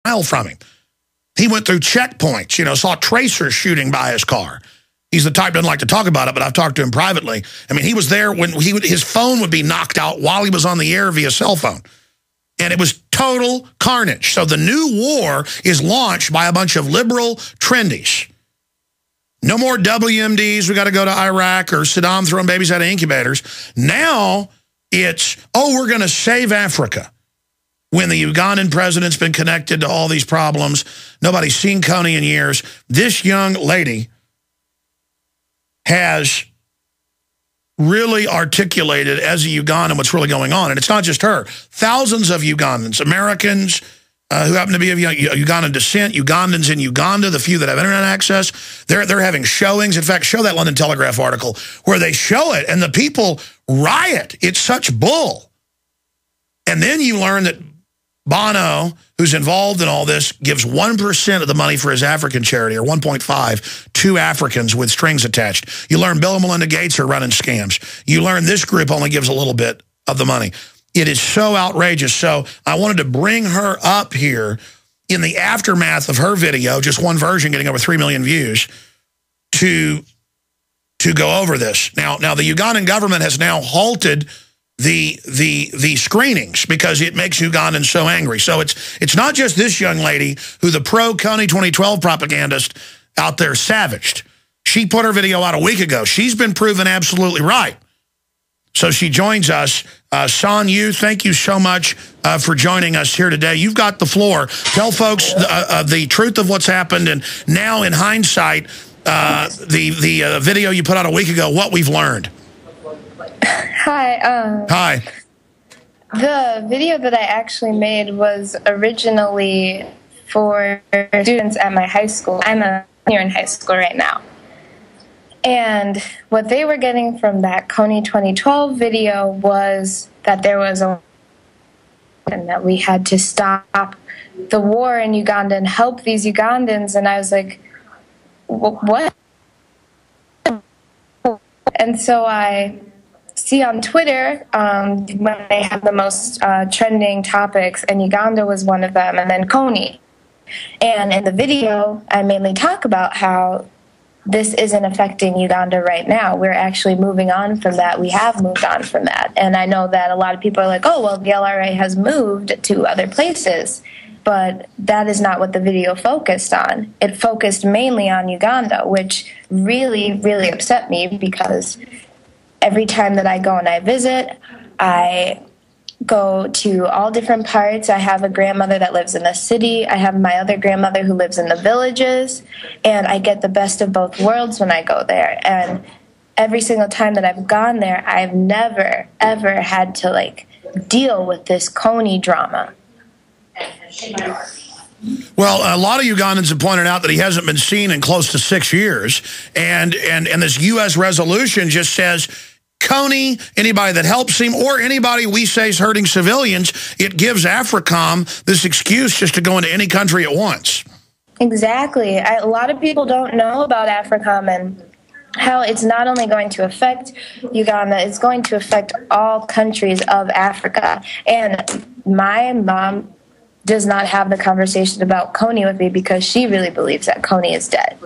mile from him. He went through checkpoints, you know, saw tracers shooting by his car. He's the type that doesn't like to talk about it, but I've talked to him privately. I mean, he was there when his phone would be knocked out while he was on the air via cell phone. And it was total carnage. So the new war is launched by a bunch of liberal trendies. No more WMDs, we got to go to Iraq, or Saddam throwing babies out of incubators. Now it's, oh, we're going to save Africa. When the Ugandan president's been connected to all these problems, nobody's seen Kony in years. This young lady has really articulated as a Ugandan what's really going on. And it's not just her. Thousands of Ugandans, Americans who happen to be of Ugandan descent, Ugandans in Uganda, the few that have internet access, they're having showings. In fact, show that London Telegraph article where they show it and the people riot. It's such bull. And then you learn that Bono, who's involved in all this, gives 1% of the money for his African charity, or 1.5, to Africans with strings attached. You learn Bill and Melinda Gates are running scams. You learn this group only gives a little bit of the money. It is so outrageous. So I wanted to bring her up here in the aftermath of her video, just one version getting over 3 million views, to go over this. Now the Ugandan government has now halted the screenings because it makes Ugandans so angry. So it's not just this young lady who the pro-Kony 2012 propagandist out there savaged. She put her video out a week ago. She's been proven absolutely right. So she joins us. Sanyu, thank you so much for joining us here today. You've got the floor. Tell folks the truth of what's happened, and now in hindsight, the video you put out a week ago, what we've learned. Hi. Hi. The video that I actually made was originally for students at my high school. I'm a senior in high school right now. And what they were getting from that Kony 2012 video was that there was and that we had to stop the war in Uganda and help these Ugandans. And I was like, what? And so I see on Twitter when they have the most trending topics, and Uganda was one of them, and then Kony. And in the video, I mainly talk about how this isn't affecting Uganda right now. We're actually moving on from that. We have moved on from that. And I know that a lot of people are like, oh, well, the LRA has moved to other places. But that is not what the video focused on. It focused mainly on Uganda, which really, really upset me, because every time that I go and I visit, I go to all different parts. I have a grandmother that lives in the city. I have my other grandmother who lives in the villages. And I get the best of both worlds when I go there. And every single time that I've gone there, I've never, ever had to, deal with this Kony drama. Well, a lot of Ugandans have pointed out that he hasn't been seen in close to 6 years. And this U.S. resolution just says, Kony, anybody that helps him, or anybody we say is hurting civilians, it gives AFRICOM this excuse just to go into any country at once. Exactly. A lot of people don't know about AFRICOM and how it's not only going to affect Uganda, it's going to affect all countries of Africa. And my mom does not have the conversation about Kony with me because she really believes that Kony is dead.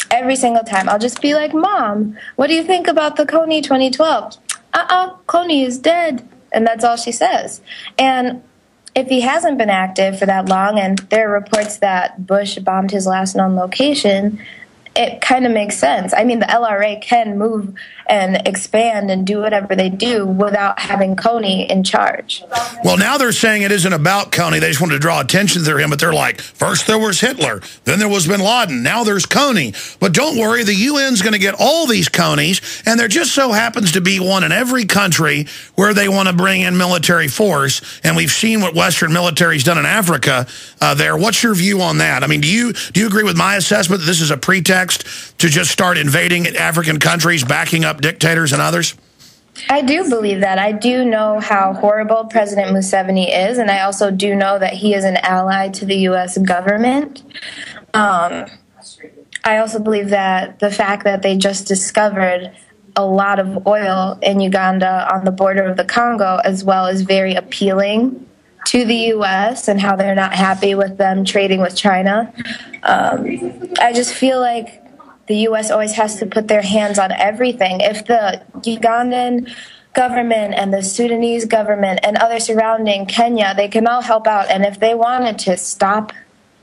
Every single time, I'll just be like, Mom, what do you think about the Kony 2012? Kony is dead. And that's all she says. And if he hasn't been active for that long, and there are reports that Bush bombed his last known location, it kind of makes sense. I mean, the LRA can move and expand and do whatever they do without having Kony in charge. Well, now they're saying it isn't about Kony. They just wanted to draw attention to him, but they're like, first there was Hitler, then there was bin Laden, now there's Kony. But don't worry, the UN's going to get all these Konys, and there just so happens to be one in every country where they want to bring in military force, and we've seen what Western military's done in Africa there. What's your view on that? I mean, do you agree with my assessment that this is a pretext to just start invading African countries, backing up dictators and others? I do believe that. I do know how horrible President Museveni is, and I also do know that he is an ally to the U.S. government. I also believe that the fact that they just discovered a lot of oil in Uganda on the border of the Congo as well is very appealing to the U.S. and how they're not happy with them trading with China. I just feel like the U.S. always has to put their hands on everything. If the Ugandan government and the Sudanese government and other surrounding Kenya, they can all help out. And if they wanted to stop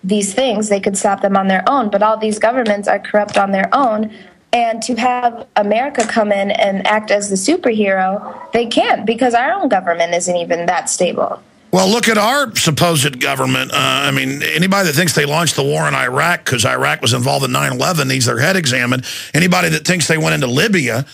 these things, they could stop them on their own. But all these governments are corrupt on their own. And to have America come in and act as the superhero, they can't, because our own government isn't even that stable. Well, look at our supposed government. I mean, anybody that thinks they launched the war in Iraq because Iraq was involved in 9/11 needs their head examined. Anybody that thinks they went into Libya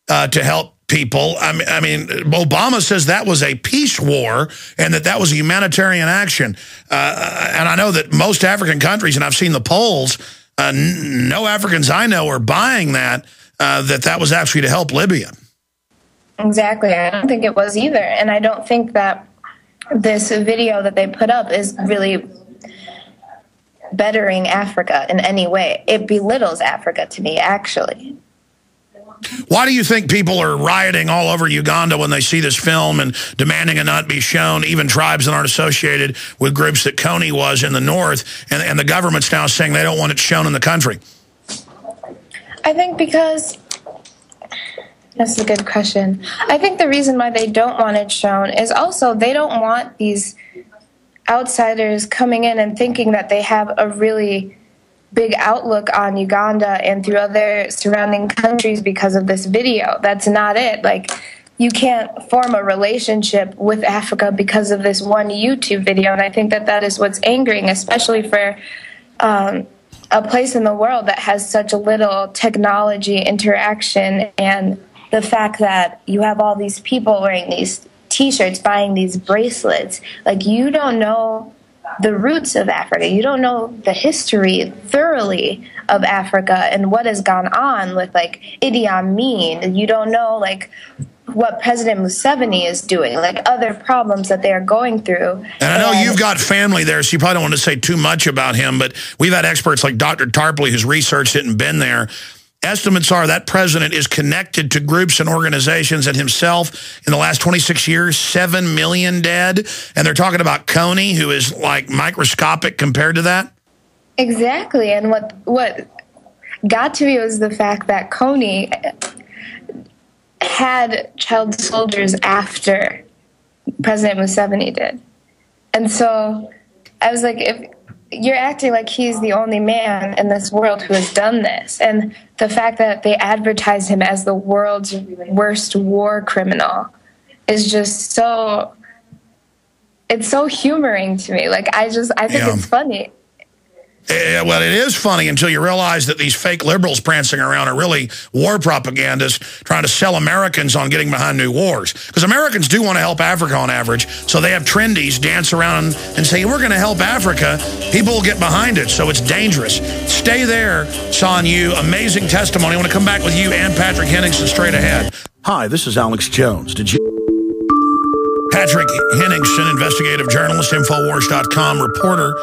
to help people, I mean, Obama says that was a peace war and that was a humanitarian action. And I know that most African countries, and I've seen the polls, no Africans I know are buying that was actually to help Libya. Exactly. I don't think it was either. And I don't think that this video that they put up is really bettering Africa in any way. It belittles Africa to me, actually. Why do you think people are rioting all over Uganda when they see this film and demanding it not be shown, even tribes that aren't associated with groups that Kony was in the north, and the government's now saying they don't want it shown in the country? I think because... That's a good question. I think the reason why they don't want it shown is also they don't want these outsiders coming in and thinking that they have a really big outlook on Uganda and through other surrounding countries because of this video. That's not it. Like, you can't form a relationship with Africa because of this one YouTube video, and I think that is what's angering, especially for a place in the world that has such little technology interaction, and the fact that you have all these people wearing these T-shirts, buying these bracelets. Like, you don't know the roots of Africa. You don't know the history thoroughly of Africa and what has gone on with, like, Idi Amin. You don't know, like, what President Museveni is doing, like other problems that they are going through. And I know you've got family there, so you probably don't want to say too much about him, but we've had experts like Dr. Tarpley who's researched it and been there. Estimates are that president is connected to groups and organizations, and himself, in the last 26 years, 7 million dead. And they're talking about Kony, who is like microscopic compared to that. Exactly. And what got to me was the fact that Kony had child soldiers after President Museveni did. And so I was like, if you're acting like he's the only man in this world who has done this. And the fact that they advertise him as the world's worst war criminal is just so, it's so humoring to me. Like, I think it's funny. Well, it is funny until you realize that these fake liberals prancing around are really war propagandists trying to sell Americans on getting behind new wars. Because Americans do want to help Africa on average, so they have trendies dance around and say, we're going to help Africa. People will get behind it, so it's dangerous. Stay there, Sanyu. Amazing testimony. I want to come back with you and Patrick Henningsen straight ahead. Hi, this is Alex Jones. Patrick Henningsen, investigative journalist, Infowars.com reporter,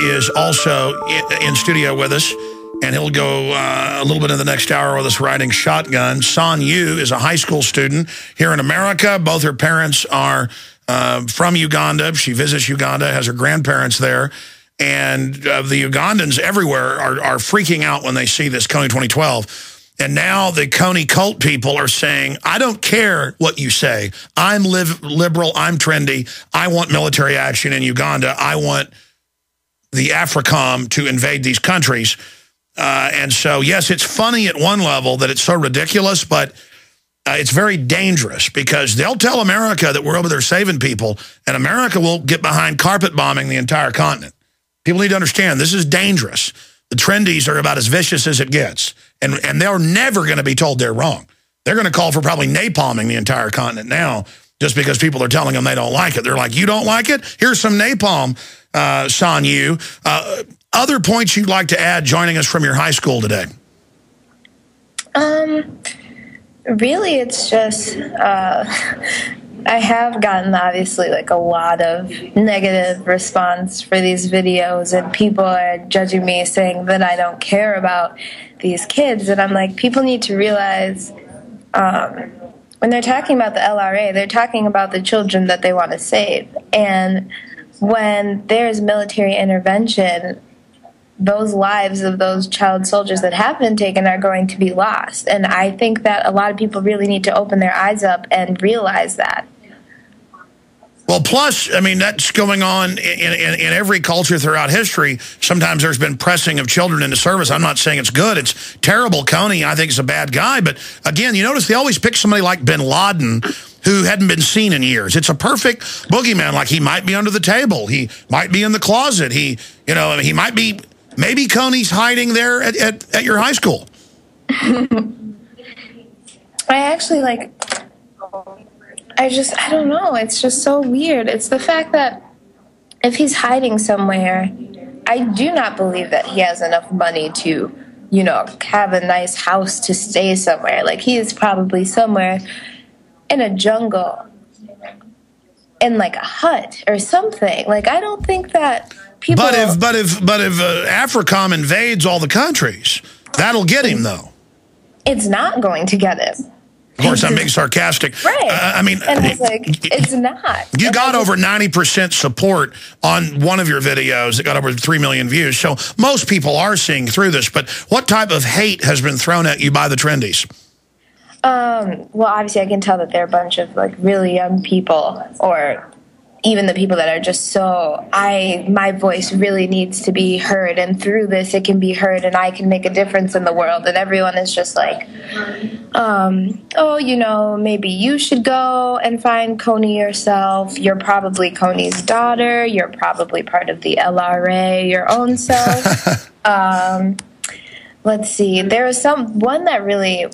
is also in studio with us, and he'll go a little bit in the next hour with us riding shotgun. Sanyu is a high school student here in America. Both her parents are from Uganda. She visits Uganda, has her grandparents there, and the Ugandans everywhere are freaking out when they see this Kony 2012. And now the Kony cult people are saying, I don't care what you say. I'm liberal. I'm trendy. I want military action in Uganda. I want the AFRICOM to invade these countries. And so, yes, it's funny at one level that it's so ridiculous, but it's very dangerous because they'll tell America that we're over there saving people, and America will get behind carpet bombing the entire continent. People need to understand this is dangerous. The trendies are about as vicious as it gets, and they're never going to be told they're wrong. They're going to call for probably napalming the entire continent now just because people are telling them they don't like it. They're like, you don't like it? Here's some napalm. Sanyu. Other points you'd like to add joining us from your high school today? Really, it's just, I have gotten, obviously, like a lot of negative response for these videos, and people are judging me, saying that I don't care about these kids, and I'm like, people need to realize, when when they're talking about the LRA, they're talking about the children that they want to save. And when there's military intervention, those lives of those child soldiers that have been taken are going to be lost. And I think that a lot of people really need to open their eyes up and realize that. Well, plus, I mean, that's going on in every culture throughout history. Sometimes there's been pressing of children into service. I'm not saying it's good. It's terrible. Kony, I think, is a bad guy. But again, you notice they always pick somebody like bin Laden who hadn't been seen in years. It's a perfect boogeyman. Like, he might be under the table. He might be in the closet. He might be, maybe Kony's hiding there at your high school. I actually, I don't know. It's just so weird. It's the fact that if he's hiding somewhere, I do not believe that he has enough money to, have a nice house to stay somewhere. Like, he is probably somewhere in a jungle, in like a hut or something. Like, I don't think that people. But if AFRICOM invades all the countries, that'll get him, though. It's not going to get him. Of course, I'm being sarcastic. Right. I mean, and it's like, it's not. You got over 90% support on one of your videos that got over 3 million views. So most people are seeing through this. But what type of hate has been thrown at you by the trendies? Well, obviously, I can tell that they're a bunch of really young people, or even the people that are just so, my voice really needs to be heard, and through this it can be heard, and I can make a difference in the world. And everyone is just like, maybe you should go and find Kony yourself. You're probably Kony's daughter. You're probably part of the LRA your own self. Let's see. There was one that really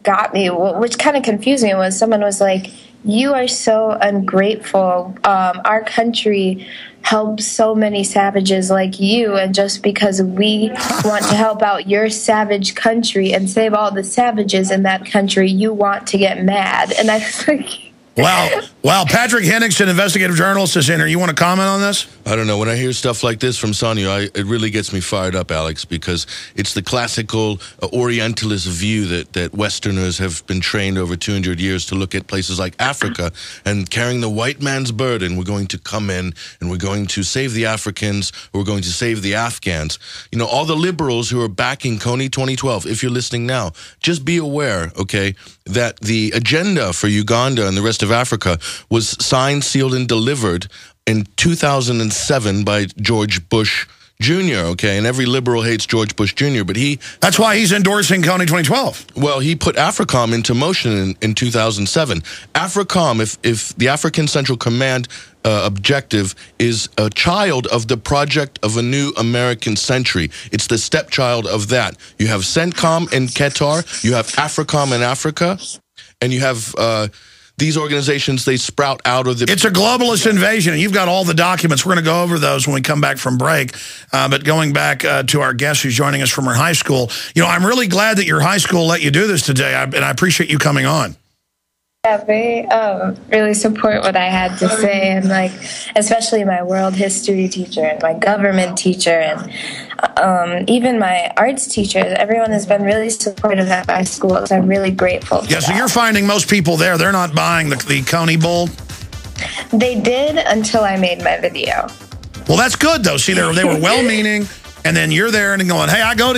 got me, which kind of confused me, was someone was like, you are so ungrateful. Our country helps so many savages like you, and just because we want to help out your savage country and save all the savages in that country, you want to get mad. And I was like... Wow. Patrick Henningsen, investigative journalist, is in here. You want to comment on this? I don't know. When I hear stuff like this from Sanyu, it really gets me fired up, Alex, because it's the classical Orientalist view that Westerners have been trained over 200 years to look at places like Africa and carrying the white man's burden. We're going to come in and we're going to save the Africans, or we're going to save the Afghans. All the liberals who are backing Kony 2012, if you're listening now, just be aware, okay, that the agenda for Uganda and the rest of Africa was signed, sealed, and delivered in 2007 by George Bush Jr., okay? And every liberal hates George Bush Jr., but that's why he's endorsing Kony 2012. Well, he put AFRICOM into motion in 2007. AFRICOM, if the African Central Command objective, is a child of the project of a new American century. It's the stepchild of that. You have CENTCOM in Qatar, you have AFRICOM in Africa, and you have... these organizations, they sprout out of the... It's a globalist invasion, and you've got all the documents. We're going to go over those when we come back from break. But going back to our guest who's joining us from her high school, I'm really glad that your high school let you do this today, and I appreciate you coming on. Yeah, they really support what I had to say, and especially my world history teacher and my government teacher and even my arts teacher. Everyone has been really supportive at my school, so I'm really grateful for that. So you're finding most people there, they're not buying the Kony bull? They did until I made my video. Well, that's good, though. See, they were well-meaning, and then you're there and going, hey, I go to